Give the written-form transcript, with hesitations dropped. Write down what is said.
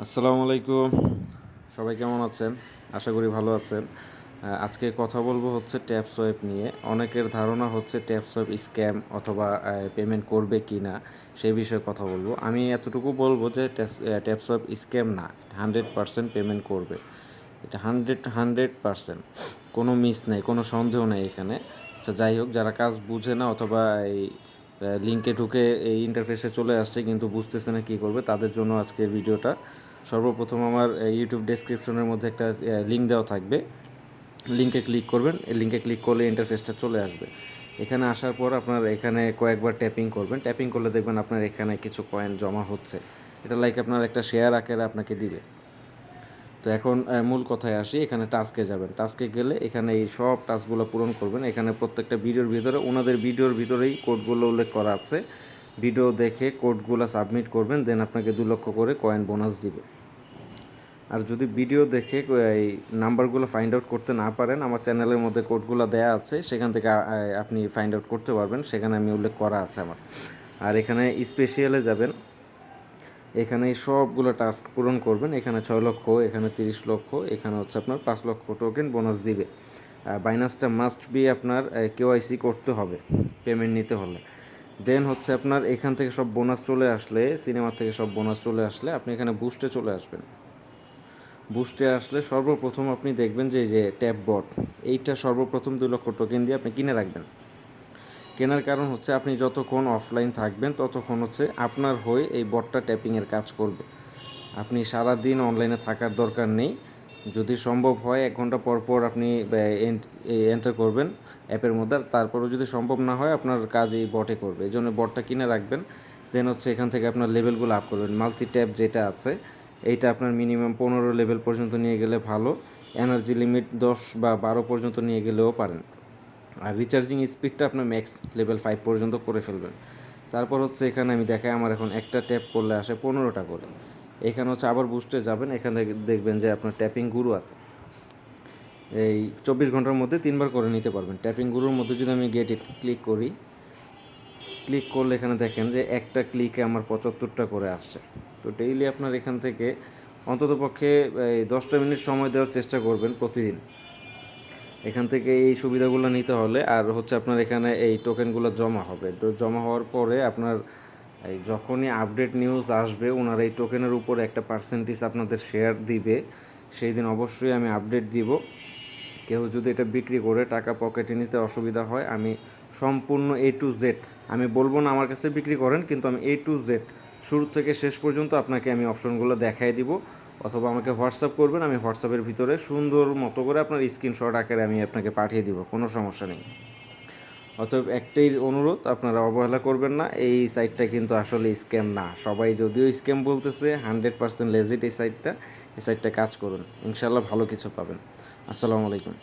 আসসালামু আলাইকুম। সবাই কেমন আছেন? আশা করি ভালো আছেন। আজকে কথা বলবো হচ্ছে ট্যাপ সোয়াইপ নিয়ে। অনেকের ধারণা হচ্ছে ট্যাপ সোয়াইপ স্ক্যাম অথবা পেমেন্ট করবে কি না সেই বিষয়ে কথা বলবো। আমি এতটুকু বলবো যে ট্যাপ সোয়াইপ স্ক্যাম না, 100% পেমেন্ট করবে। এটা 100% কোনো মিস নেই, কোনো সন্দেহ নেই এখানে। আচ্ছা যাই হোক, যারা কাজ বুঝে না অথবা এই লিঙ্কে ঢুকে এই ইন্টারফেসে চলে আসছে কিন্তু বুঝতেছে না কী করবে, তাদের জন্য আজকের ভিডিওটা। সর্বপ্রথম আমার ইউটিউব ডেসক্রিপশনের মধ্যে একটা লিঙ্ক দেওয়া থাকবে, লিঙ্কে ক্লিক করবেন। এই লিঙ্কে ক্লিক করলে ইন্টারফেসটা চলে আসবে। এখানে আসার পর আপনার এখানে কয়েকবার ট্যাপিং করবেন। ট্যাপিং করলে দেখবেন আপনার এখানে কিছু কয়েন জমা হচ্ছে। এটা লাইক আপনার একটা শেয়ার আকারে আপনাকে দিবে। তো এখন মূল কথায় আসি, এখানে টাস্কে যাবেন। টাস্কে গেলে এখানে এই সব টাস্কগুলো পূরণ করবেন। এখানে প্রত্যেকটা ভিডিওর ভিতরে ওনাদের ভিডিওর ভিতরেই কোডগুলো উল্লেখ করা আছে। ভিডিও দেখে কোডগুলো সাবমিট করবেন, দেন আপনাকে 2 লক্ষ করে কয়েন বোনাস দিবে। আর যদি ভিডিও দেখে এই নাম্বারগুলো ফাইন্ড আউট করতে না পারেন, আমার চ্যানেলের মধ্যে কোডগুলো দেয়া আছে, সেখান থেকে আপনি ফাইন্ড আউট করতে পারবেন। সেখানে আমি উল্লেখ করা আছে আমার। আর এখানে স্পেশালে যাবেন, এখানে সবগুলো টাস্ক পূরণ করবেন। এখানে 6 লক্ষ, এখানে 30 লক্ষ, এখানে হচ্ছে আপনার 5 লক্ষ টোকেন বোনাস দিবে। বাইনান্সটা মাস্ট বি আপনার কেওয়াইসি করতে হবে পেমেন্ট নিতে হলে। দেন হচ্ছে আপনার এখান থেকে সব বোনাস চলে আসলে, সিনেমার থেকে সব বোনাস চলে আসলে আপনি এখানে বুস্টে চলে আসবেন। বুস্টে আসলে সর্বপ্রথম আপনি দেখবেন যে এই যে ট্যাপ বট, এইটা সর্বপ্রথম 2 লক্ষ টোকেন দিয়ে আপনি কিনে রাখবেন। কেনার কারণ হচ্ছে আপনি যতক্ষণ অফলাইন থাকবেন ততক্ষণ হচ্ছে আপনার হয়ে এই বটটা ট্যাপিংয়ের কাজ করবে। আপনি সারা দিন অনলাইনে থাকার দরকার নেই। যদি সম্ভব হয় 1 ঘন্টা পর পর আপনি এন্টার করবেন অ্যাপের মধ্যে। তারপরেও যদি সম্ভব না হয় আপনার কাজ এই বটে করবে। এই জন্য বটটা কিনে রাখবেন। দেন হচ্ছে এখান থেকে আপনার লেভেলগুলো আপ করবেন। মাল্টি ট্যাপ যেটা আছে এইটা আপনার মিনিমাম 15 লেভেল পর্যন্ত নিয়ে গেলে ভালো। এনার্জি লিমিট 10 বা 12 পর্যন্ত নিয়ে গেলেও পারেন। আর রিচার্জিং স্পিডটা আপনার ম্যাক্স লেভেল 5 পর্যন্ত করে ফেলবেন। তারপর হচ্ছে এখানে আমি দেখাই, আমার এখন একটা ট্যাপ করলে আসে 15টা করে। এখানে হচ্ছে আবার বুস্টে যাবেন, এখানে দেখবেন যে আপনার ট্যাপিং গুরু আছে। এই 24 ঘন্টার মধ্যে 3বার করে নিতে পারবেন। ট্যাপিং গুরুর মধ্যে যদি আমি গেট ইট ক্লিক করি, ক্লিক করলে এখানে দেখেন যে একটা ক্লিকে আমার 75টা করে আসছে। তো ডেইলি আপনার এখান থেকে অন্ততপক্ষে 10টা মিনিট সময় দেওয়ার চেষ্টা করবেন প্রতিদিন। এখান থেকে এই সুবিধাগুলো নিতে হলে আর হচ্ছে আপনার এখানে এই টোকেনগুলো জমা হবে। তো জমা হওয়ার পরে আপনার এই যখনই আপডেট নিউজ আসবে ওনারা এই টোকেনের উপরে একটা পার্সেন্টেজ আপনাদের শেয়ার দিবে। সেই দিন অবশ্যই আমি আপডেট দিব। কেউ যদি এটা বিক্রি করে টাকা পকেটে নিতে অসুবিধা হয়, আমি সম্পূর্ণ A to Z, আমি বলবো না আমার কাছে বিক্রি করেন, কিন্তু আমি A to Z শুরু থেকে শেষ পর্যন্ত আপনাকে আমি অপশনগুলো দেখাই দিব। অথবা আমাকে হোয়াটসঅ্যাপ করবেন, আমি হোয়াটসঅ্যাপের ভিতরে সুন্দর মতো করে আপনার স্ক্রিনশট আকারে আমি আপনাকে পাঠিয়ে দিব, কোনো সমস্যা নেই। অতএব একটাই অনুরোধ, আপনারা অবহেলা করবেন না। এই সাইটটা কিন্তু আসলে স্ক্যাম না। সবাই যদিও স্ক্যাম বলতেছে, 100% লেজিট এই সাইটটা। এই সাইটটা কাজ করুন, ইনশাল্লাহ ভালো কিছু পাবেন। আসসালামু আলাইকুম।